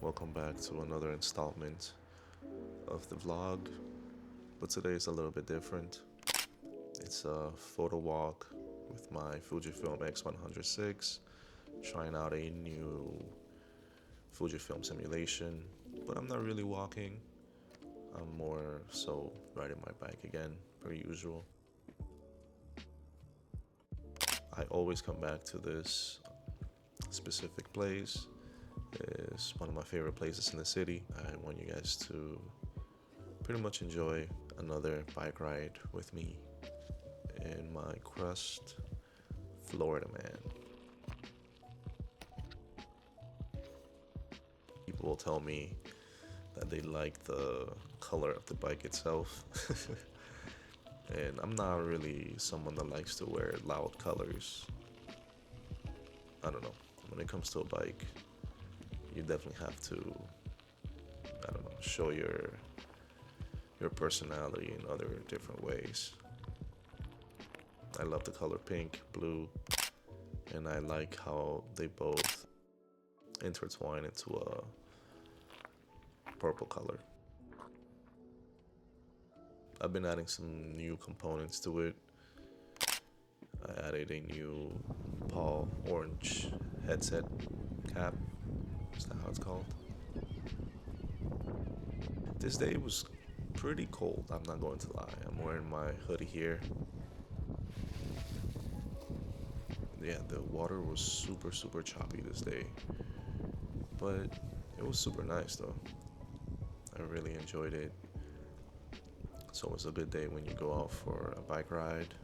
welcome back to another installment of the vlog, but today is a little bit different. It's a photo walk with my Fujifilm X100VI, trying out a new Fujifilm simulation, but I'm not really walking. I'm more so riding my bike again, per usual. I always come back to this specific place. It's one of my favorite places in the city. I want you guys to pretty much enjoy another bike ride with me in my crust Florida man. People will tell me that they like the color of the bike itself. And I'm not really someone that likes to wear loud colors. I don't know. When it comes to a bike, you definitely have to, I don't know, show your personality in other different ways. I love the color pink, blue, and I like how they both intertwine into a purple color. I've been adding some new components to it. I added a new Paul orange headset cap. Is that how it's called? This day was pretty cold, I'm not going to lie. I'm wearing my hoodie here. Yeah, the water was super choppy this day, but it was super nice though. I really enjoyed it. It's always a good day when you go out for a bike ride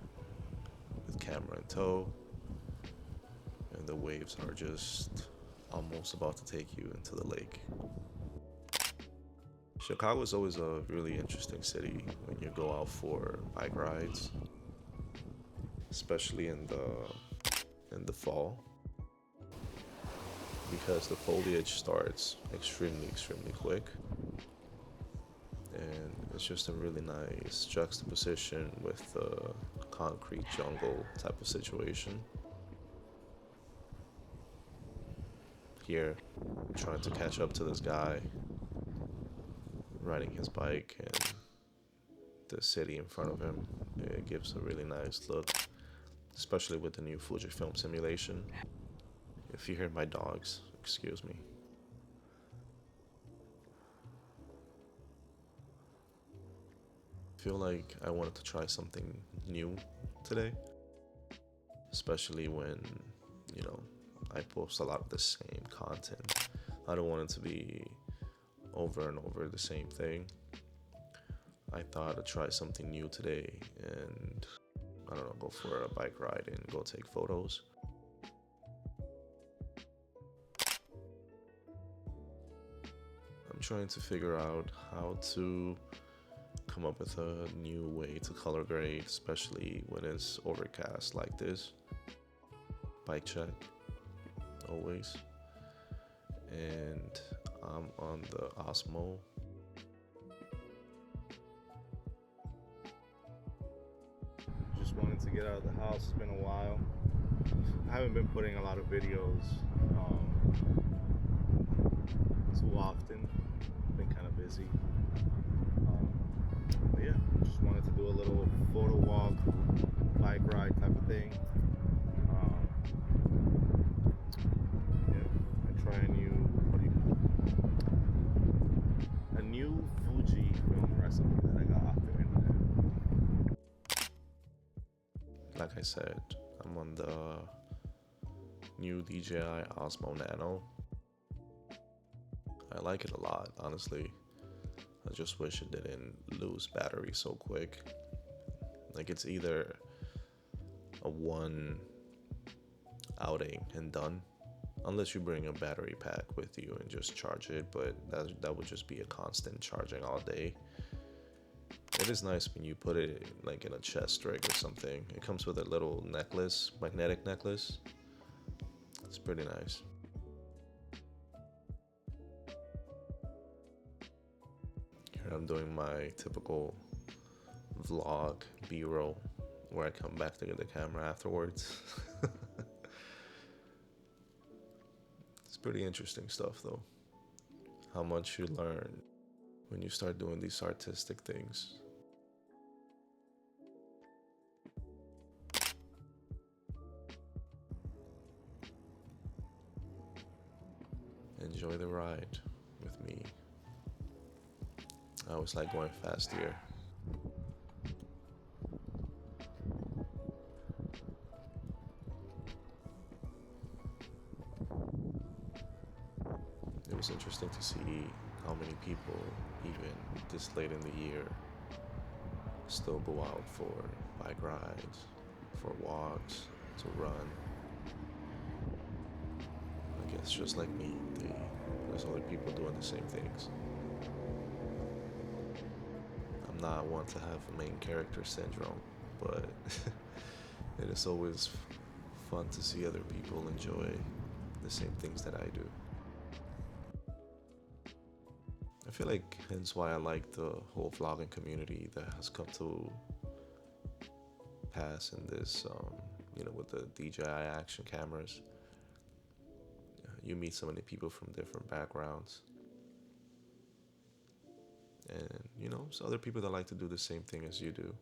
with camera in tow, and the waves are just almost about to take you into the lake. Chicago is always a really interesting city when you go out for bike rides, especially in the fall, because the foliage starts extremely quick, and it's just a really nice juxtaposition with the concrete jungle type of situation. Here, trying to catch up to this guy riding his bike and the city in front of him. It gives a really nice look, especially with the new Fujifilm simulation. If you hear my dogs, excuse me. I feel like I wanted to try something new today, especially when, you know, I post a lot of the same content. I don't want it to be over and over the same thing. I thought I'd try something new today and, I don't know, go for a bike ride and go take photos. I'm trying to figure out how to come up with a new way to color grade, especially when it's overcast like this. Bike check, always. And I'm on the Osmo. Just wanted to get out of the house. It's been a while. I haven't been putting a lot of videos too often. I've been kind of busy. But yeah, just wanted to do a little photo walk, bike ride type of thing. I try a new Fujifilm recipe that I got off the internet. Like I said, I'm on the new DJI Osmo Nano. I like it a lot, honestly. I just wish it didn't lose battery so quick. Like, it's either a one outing and done, unless you bring a battery pack with you and just charge it, but that would just be a constant charging all day. It is nice when you put it like in a chest rig or something. It comes with a little necklace, magnetic necklace. It's pretty nice. Here I'm doing my typical vlog B-roll where I come back to get the camera afterwards. It's pretty interesting stuff though. how much you learn when you start doing these artistic things. Enjoy the ride with me. I always like going fast here. It was interesting to see how many people, even this late in the year, still go out for bike rides, for walks, to run. I guess just like me, there's other people doing the same things. I'm not one to have main character syndrome, but it is always fun to see other people enjoy the same things that I do. I feel like hence why I like the whole vlogging community that has come to pass in this, with the DJI action cameras. You meet so many people from different backgrounds. And, so other people that like to do the same thing as you do,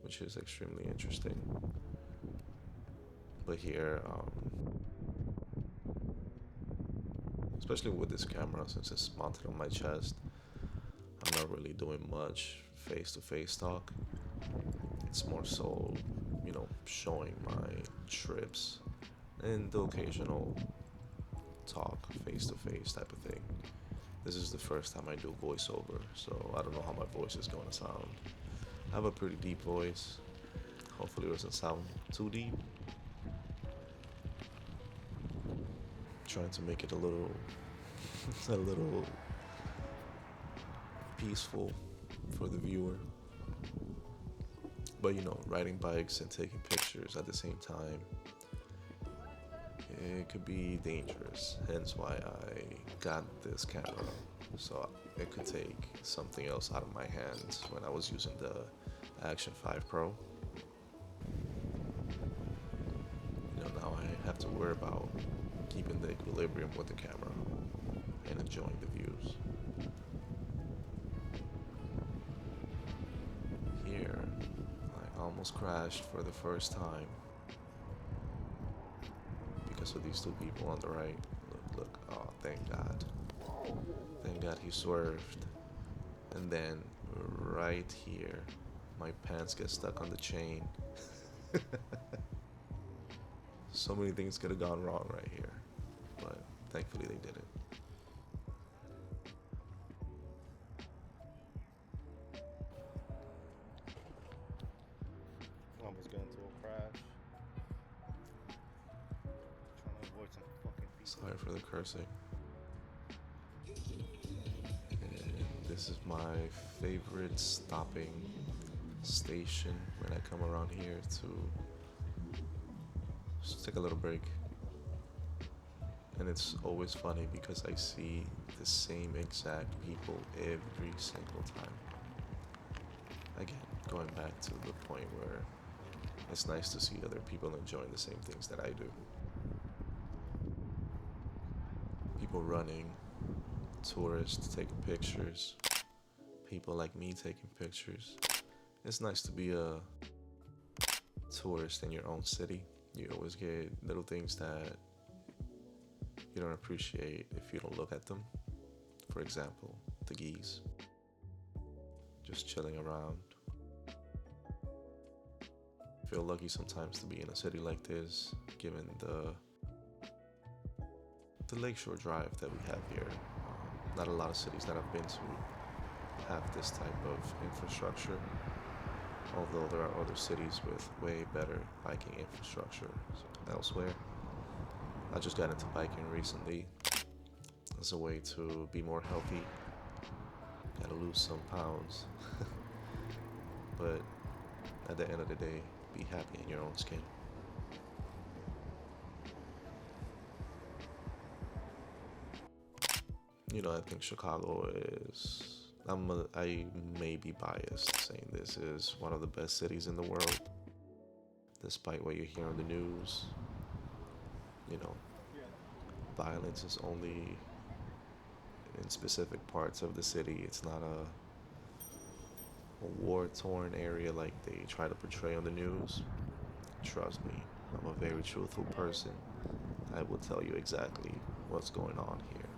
which is extremely interesting. But here, especially with this camera, since it's mounted on my chest, I'm not really doing much face-to-face talk. It's more so, showing my trips and the occasional talk face-to-face type of thing. This is the first time I do voiceover, so I don't know how my voice is going to sound. I have a pretty deep voice. Hopefully it doesn't sound too deep. Trying to make it a little peaceful for the viewer. But riding bikes and taking pictures at the same time, it could be dangerous. Hence why I got this camera, so it could take something else out of my hands when I was using the Action 5 Pro. Now I have to worry about keeping the equilibrium with the camera and enjoying the views. Here, I almost crashed for the first time because of these two people on the right. Look, oh, thank God. Thank God he swerved. And then right here, my pants get stuck on the chain. So many things could have gone wrong right here, but thankfully they didn't. Almost got into a crash. Trying to avoid some fucking people. Sorry for the cursing. And this is my favorite stopping station when I come around here to just take a little break. And it's always funny because I see the same exact people every single time. Again, going back to the point where it's nice to see other people enjoying the same things that I do. People running, tourists taking pictures, people like me taking pictures. It's nice to be a tourist in your own city. You always get little things that you don't appreciate if you don't look at them. For example, the geese just chilling around. I feel lucky sometimes to be in a city like this, given the lakeshore drive that we have here. Not a lot of cities that I've been to have this type of infrastructure, although there are other cities with way better biking infrastructure elsewhere. I just got into biking recently as a way to be more healthy. Gotta lose some pounds. But at the end of the day, be happy in your own skin. I think Chicago is, I may be biased saying this is one of the best cities in the world, despite what you hear on the news. Violence is only in specific parts of the city. It's not a war-torn area like they try to portray on the news. Trust me, I'm a very truthful person. I will tell you exactly what's going on here.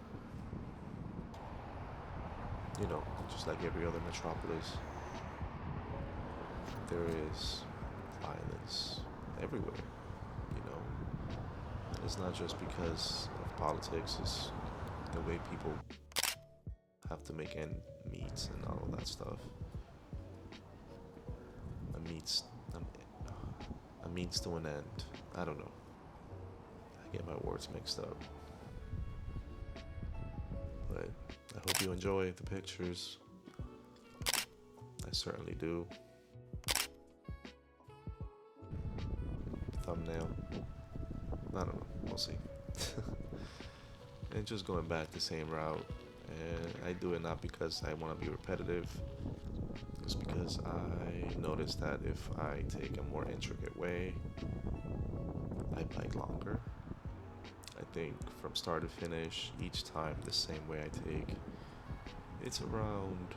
You know, just like every other metropolis, there is violence everywhere, you know. And it's not just because of politics, it's the way people have to make end meets and all of that stuff. A means to an end. I don't know. I get my words mixed up. But I hope you enjoy the pictures. I certainly do. Thumbnail. I don't know. We'll see. And just going back the same route. And I do it not because I want to be repetitive. It's because I noticed that if I take a more intricate way, I bite longer. I think from start to finish, each time the same way I take, it's around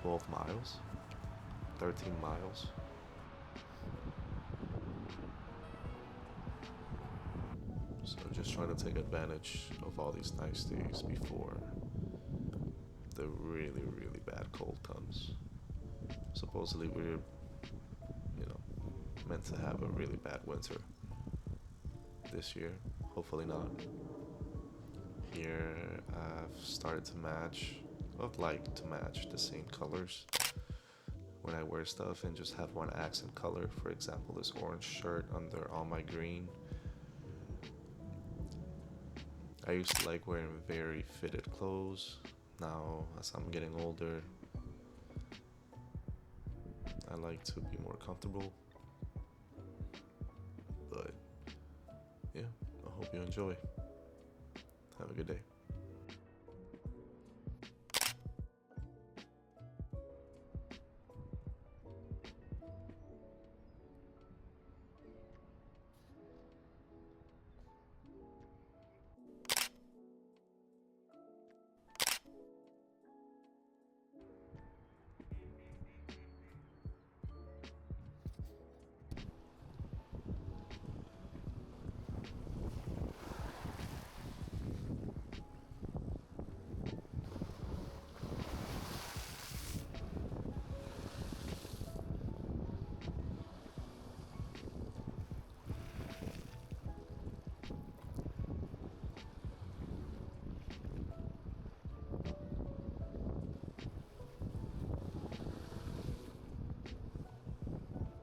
12 miles, 13 miles. So just trying to take advantage of all these nice days before the really, really bad cold comes. Supposedly we're, meant to have a really bad winter this year. Hopefully not. Here I've started to match, I'd like to match the same colors when I wear stuff and just have one accent color. For example, this orange shirt under all my green. I used to like wearing very fitted clothes. Now, as I'm getting older, I like to be more comfortable. But yeah, I hope you enjoy. Have a good day.